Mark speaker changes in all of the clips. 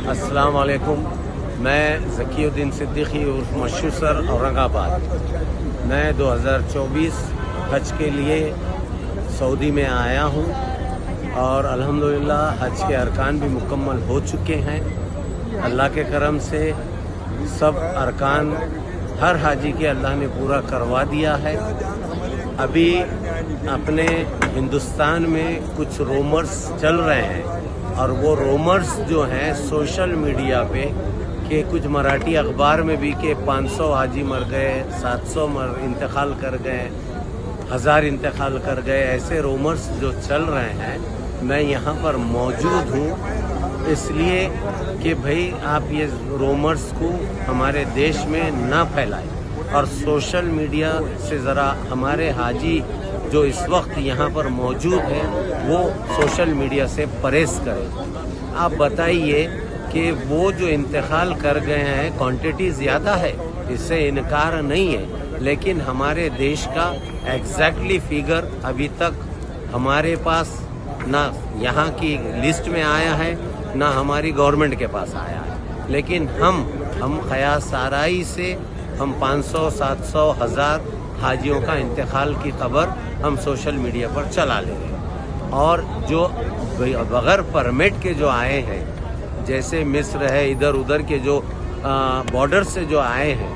Speaker 1: السلام علیکم، میں ذکی الدین صدیقی عرف مشہور سر اورنگ آباد۔ میں 2024 حج کے لیے سعودی میں آیا ہوں اور الحمدللہ حج کے ارکان بھی مکمل ہو چکے ہیں۔ اللہ کے کرم سے سب ارکان ہر حاجی کے اللہ نے پورا کروا دیا ہے۔ ابھی اپنے ہندوستان میں کچھ رومرز چل رہے ہیں اور وہ رومرز جو ہیں سوشل میڈیا پہ کہ کچھ مراٹھی اخبار میں بھی کہ 500 حاجی مر گئے، 700 انتقال کر گئے، 1000 انتقال کر گئے، ایسے رومرز جو چل رہے ہیں۔ میں یہاں پر موجود ہوں اس لیے کہ بھئی آپ یہ رومرز کو ہمارے دیش میں نہ پھیلائیں اور سوشل میڈیا سے ذرا ہمارے حاجی جو اس وقت یہاں پر موجود ہیں وہ سوشل میڈیا سے پرہیز کریں۔ آپ بتائیے کہ وہ جو انتقال کر گئے ہیں کوانٹٹی زیادہ ہے، اس سے انکار نہیں ہے، لیکن ہمارے دیش کا ایگزیکٹلی فگر ابھی تک ہمارے پاس نہ یہاں کی لسٹ میں آیا ہے نہ ہماری گورنمنٹ کے پاس آیا ہے، لیکن ہم خیال سارائی سے ہم 500 700 1000 حاجیوں کا انتقال کی خبر ہم سوشل میڈیا پر چلا لے رہے ہیں۔ اور جو بغیر پرمٹ کے جو آئے ہیں جیسے مصر ہے، ادھر ادھر کے جو بارڈر سے جو آئے ہیں،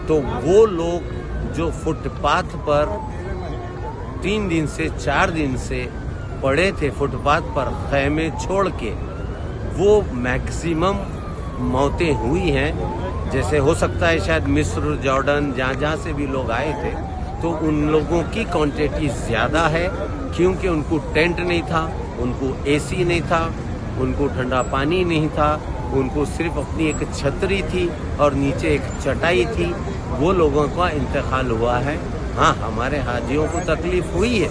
Speaker 1: تو وہ لوگ جو فٹ پاتھ پر 3 دن سے 4 دن سے پڑے تھے فٹ پاتھ پر خیمے چھوڑ کے، وہ میکسیمم موتیں ہوئی ہیں۔ جیسے ہو سکتا ہے شاید مصر، جارڈن، جہاں سے بھی لوگ آئے تھے، تو ان لوگوں کی کوانٹٹی زیادہ ہے کیونکہ ان کو ٹینٹ نہیں تھا، ان کو اے سی نہیں تھا، ان کو ٹھنڈا پانی نہیں تھا، ان کو صرف اپنی ایک چھتری تھی اور نیچے ایک چٹائی تھی۔ وہ لوگوں کا انتقال ہوا ہے۔ ہاں، ہمارے حاجیوں کو تکلیف ہوئی ہے،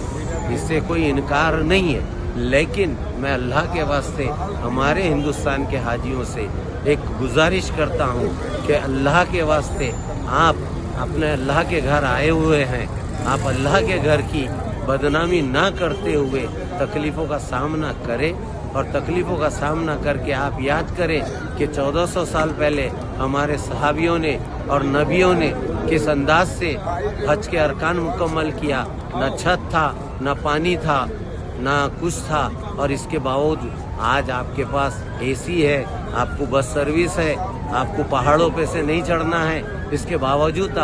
Speaker 1: اس سے کوئی انکار نہیں ہے، لیکن میں اللہ کے واسطے ہمارے ہندوستان کے حاجیوں سے ایک گزارش کرتا ہوں کہ اللہ کے واسطے آپ اپنے اللہ کے گھر آئے ہوئے ہیں، آپ اللہ کے گھر کی بدنامی نہ کرتے ہوئے تکلیفوں کا سامنا کریں، اور تکلیفوں کا سامنا کر کے آپ یاد کریں کہ 1400 سال پہلے ہمارے صحابیوں نے اور نبیوں نے کس انداز سے حج کے ارکان مکمل کیا۔ نہ چھت تھا، نہ پانی تھا، نہ کچھ تھا، اور اس کے باوجود آج آپ کے پاس اے سی ہے، آپ کو بس سروس ہے، آپ کو پہاڑوں پہ سے نہیں چڑھنا ہے۔ اس کے باوجود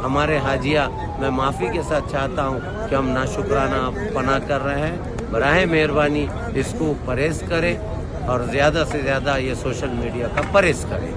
Speaker 1: ہمارے حاجیہ، میں معافی کے ساتھ چاہتا ہوں کہ ہم ناشکرانہ پناہ کر رہے ہیں۔ براہ مہربانی اس کو پرہیز کریں اور زیادہ سے زیادہ یہ سوشل میڈیا کا پرہیز کریں۔